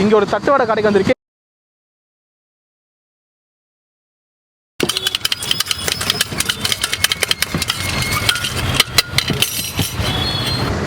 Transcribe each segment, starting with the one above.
இங்கே ஒரு தட்டு வடை கடைக்கு வந்திருக்கேன்.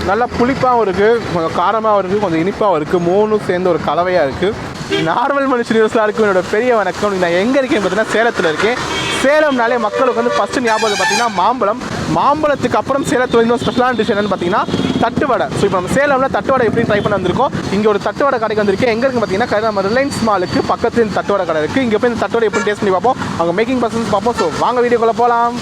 நல்லா புளிப்பாகவும் இருக்குது, கொஞ்சம் காரமாகவும் இருக்குது, கொஞ்சம் இனிப்பாகவும் இருக்குது. மூணும் சேர்ந்து ஒரு கலவையாக இருக்குது. நார்மல் மனுஷன் நியூஸ்லாம் இருக்கும். என்னோட பெரிய வணக்கம். நான் எங்கே இருக்கேன்னு பார்த்தீங்கன்னா சேலத்தில் இருக்கேன். சேலம்னாலே மக்களுக்கு வந்து ஃபஸ்ட்டு ஞாபகம் பார்த்தீங்கன்னா மாம்பழத்துக்கு அப்புறம் சேலத்தில் இன்னும் ஸ்பெஷலான டிஷ் என்னென்னு பார்த்தீங்கன்னா தட்டு வடை. ஸோ இப்போ நம்ம சேலமில் தட்டு வடை எப்படி ட்ரை பண்ண வந்திருக்கோம். இங்கே ஒரு தட்டு வடை கடைக்கு வந்திருக்கேன். எங்கே இருக்குன்னு பார்த்தீங்கன்னா நம்ம ரிலையன்ஸ் மாலுக்கு பக்கத்தில் இந்த தட்டு வடை கடை இருக்குது. இங்கே போய் இந்த தட்டு வடை எப்படி டேஸ்ட் பண்ணி பார்ப்போம், அவங்க மேக்கிங் ப்ராசஸ் பார்ப்போம். ஸோ வாங்க வீடியோக்குள்ளே போகலாம்.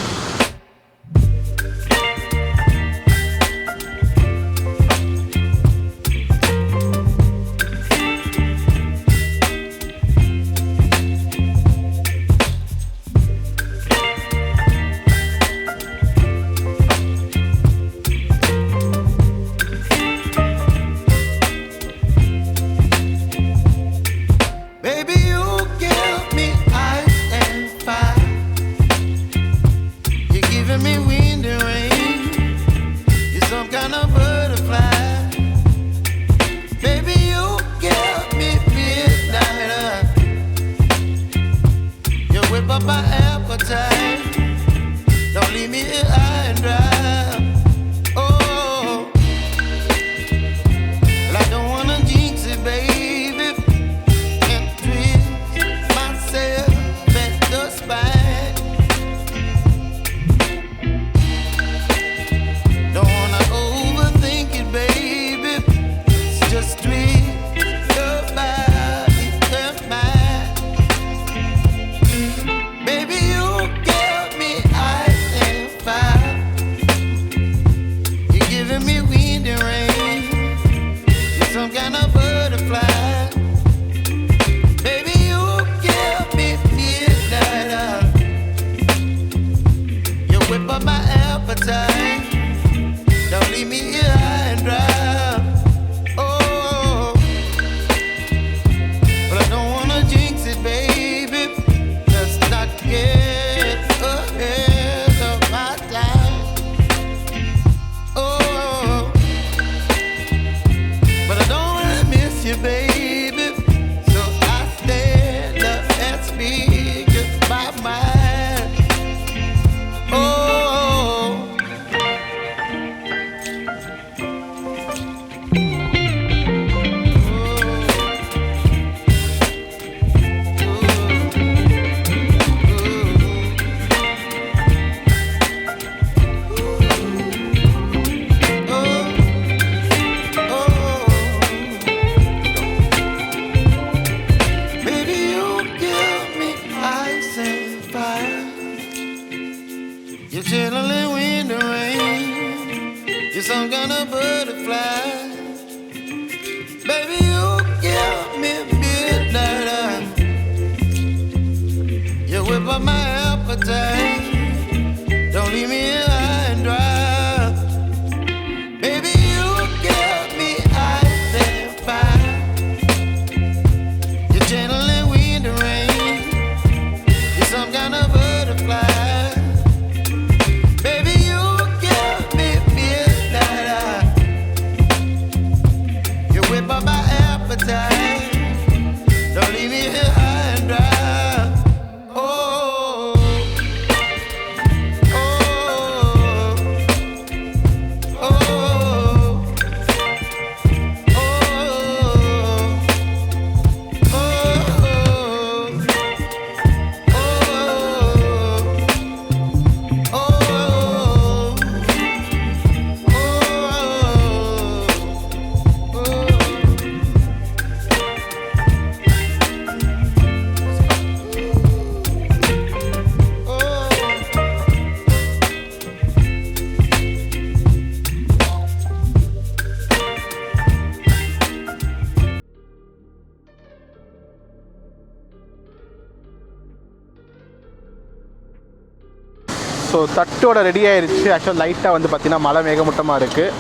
ஸோ தட்டோட ரெடி ஆயிடுச்சு. ஆக்சுவலாக லைட்டாக வந்து பார்த்திங்கன்னா மழை மேகமூட்டமாக இருக்குது.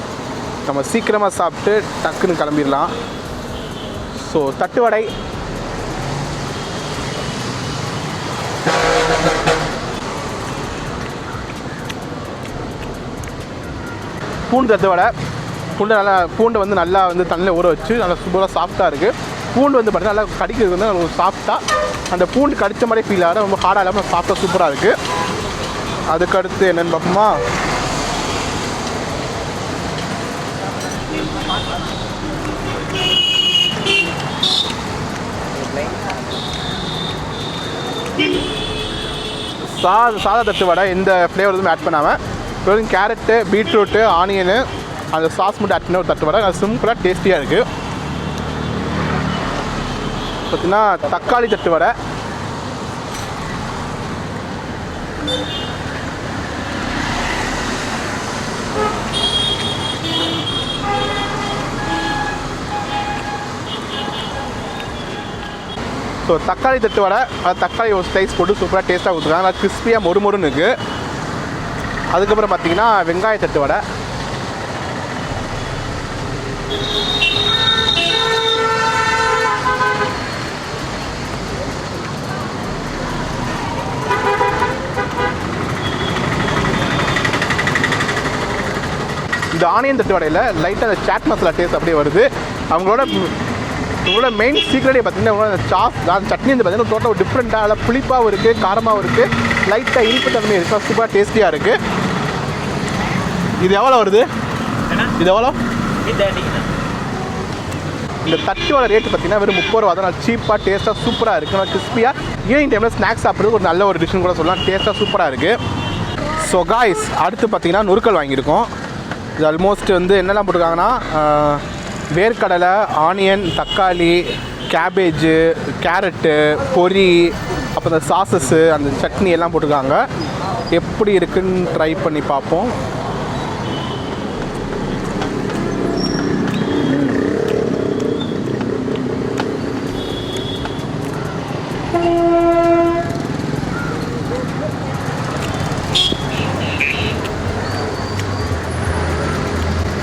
நம்ம சீக்கிரமாக சாப்பிட்டு டக்குன்னு கிளம்பிடலாம். ஸோ தட்டு வடை பூண்டு தட்டு வடை. பூண்டு வந்து நல்லா வந்து தண்ணியில் ஊற வச்சு நல்லா சூப்பராக சாஃப்டாக இருக்குது. பூண்டு வந்து பார்த்தீங்கன்னா நல்லா கடிக்கிறது வந்து ஒரு சாஃப்டாக அந்த பூண்டு கடித்த மாதிரி ஃபீல் ஆகிற ரொம்ப ஹார்டாக இல்லாமல் சாஃப்டாக சூப்பராக இருக்குது. அதுக்கடுத்து என்னென்னு பார்ப்போமா, சாதா தட்டு வடை எந்த ஃப்ளேவர் எதுவும் ஆட் பண்ணாமல் வெறும் கேரட்டு, பீட்ரூட்டு, ஆனியனு அந்த சாஸ் மட்டும் ஆட் பண்ண ஒரு தட்டு வடை. அது சிம்பிளாக டேஸ்டியாக இருக்குது. பார்த்தீங்கன்னா தக்காளி தட்டு வடை, ஸோ தக்காளி தட்டு வடை தக்காளி ஒரு ஸ்லைஸ் போட்டு சூப்பராக டேஸ்ட்டாக கொடுத்துருக்காங்க. நல்லா கிறிஸ்பியாக மொறுமொறுன்னு இருக்குது. அதுக்கப்புறம் பார்த்தீங்கன்னா வெங்காய தட்டு வடை, இந்த ஆனியன் தட்டு வடையில் லைட்டாக அந்த சாட் மசாலா டேஸ்ட் அப்படியே வருது. அவங்களோட மெயின் சீக்ரெட்டே பார்த்தீங்கன்னா அந்த சாஸ் அந்த சட்னி வந்து பார்த்தீங்கன்னா டோட்டலாக ஒரு டிஃப்ரெண்ட்டாக நல்லா புளிப்பாகவும் இருக்குது, காரமாகவும் இருக்குது, லைட்டாக இனிப்பு தன்மை இருக்குது, சூப்பராக டேஸ்டியாக இருக்குது. இது எவ்வளோ வருது? இது எவ்வளோ? இந்த தட்டு வடை ரேட்டு பார்த்தீங்கன்னா வெறும் 30 ரூபா தான். நல்லா சீப்பாக டேஸ்ட்டாக சூப்பராக இருக்குது. நல்லா கிறிஸ்பியாக ஈவினிங் டைமில் ஸ்நாக்ஸ் சாப்பிட்றது ஒரு நல்ல ஒரு டிஷ்ஷுன்னு கூட சொல்லலாம். டேஸ்ட்டாக சூப்பராக இருக்குது. ஸோ காய்ஸ், அடுத்து பார்த்தீங்கன்னா நொறுக்கல் வாங்கியிருக்கோம். இது ஆல்மோஸ்ட் வந்து என்னெல்லாம் போட்டிருக்காங்கன்னா வேர்க்கடலை, ஆனியன், தக்காளி, கேபேஜு, கேரட்டு, பொரி, அப்புறம் இந்த சாஸஸ்ஸு, அந்த சட்னி எல்லாம் போட்டிருக்காங்க. எப்படி இருக்குன்னு ட்ரை பண்ணி பார்ப்போம்.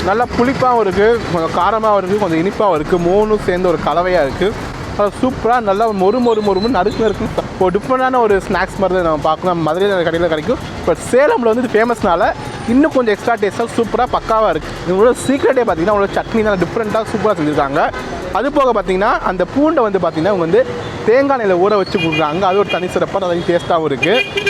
நல்லா புளிப்பாகவும் இருக்குது, கொஞ்சம் காரமாகவும் இருக்குது, கொஞ்சம் இனிப்பாகவும் இருக்குது. மூணும் சேர்ந்து ஒரு கலவையாக இருக்குது. அது சூப்பராக நல்லா மொறுமொறுன்னு நறுக்கு இருக்குது. ஒரு டிஃப்ரெண்டான ஒரு ஸ்நாக்ஸ் மாதிரி தான் நம்ம பார்க்கலாம். மதுரையில் கடையில் கிடைக்கும். பட் சேலமில் வந்து ஃபேமஸ்னால இன்னும் கொஞ்சம் எக்ஸ்ட்ரா டேஸ்ட்டாக சூப்பராக பக்காவாக இருக்குது. இவங்களோட சீக்ரெட்டே பார்த்தீங்கன்னா அவங்களோட சட்னி தான் டிஃப்ரெண்ட்டாக சூப்பராக செஞ்சுருக்காங்க. அது போக பார்த்தீங்கன்னா அந்த பூண்டை வந்து பார்த்தீங்கன்னா அவங்க வந்து தேங்காய் எண்ணெயில் ஊற வச்சு கொடுக்குறாங்க. அது ஒரு தனி சிறப்பாக அது டேஸ்ட்டாகவும் இருக்குது.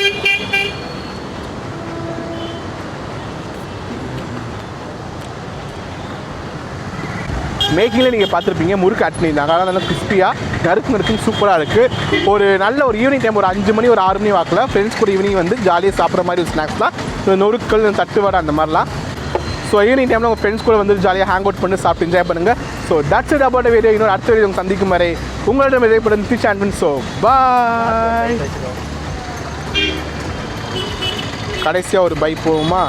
மேக்கிங்கில் நீங்கள் பார்த்துருப்பீங்க, முறுக்கு ஆட் பண்ணியிருந்தாங்க. அதனால் நல்லா கிறிஸ்பியாக நறுக்குன்னு சூப்பராக இருக்குது. ஒரு நல்ல ஒரு ஈவினிங் டைம் ஒரு 5 மணி ஒரு 6 மணி வாக்கில் ஃப்ரெண்ட்ஸ் கூட ஈவினிங் வந்து ஜாலியாக சாப்பிட்ற மாதிரி ஒரு ஸ்நாக்ஸ் தான் நொறுக்கல், தட்டு வடை அந்த மாதிரிலாம். ஸோ ஈவினிங் டைமில் உங்கள் ஃப்ரெண்ட்ஸ் கூட வந்து ஜாலியாக ஹேங் அவுட் பண்ணி சாப்பிட்டு என்ஜாய் பண்ணுங்கள். So that's it about video. இன்னொரு அடுத்த வீடியோ உங்கள் சந்திக்கும் வரை உங்களிடம் விதைப்படும் ஃபிஷ் அண்ட் ஸோ பாய். கடைசியாக ஒரு பை போகுமா?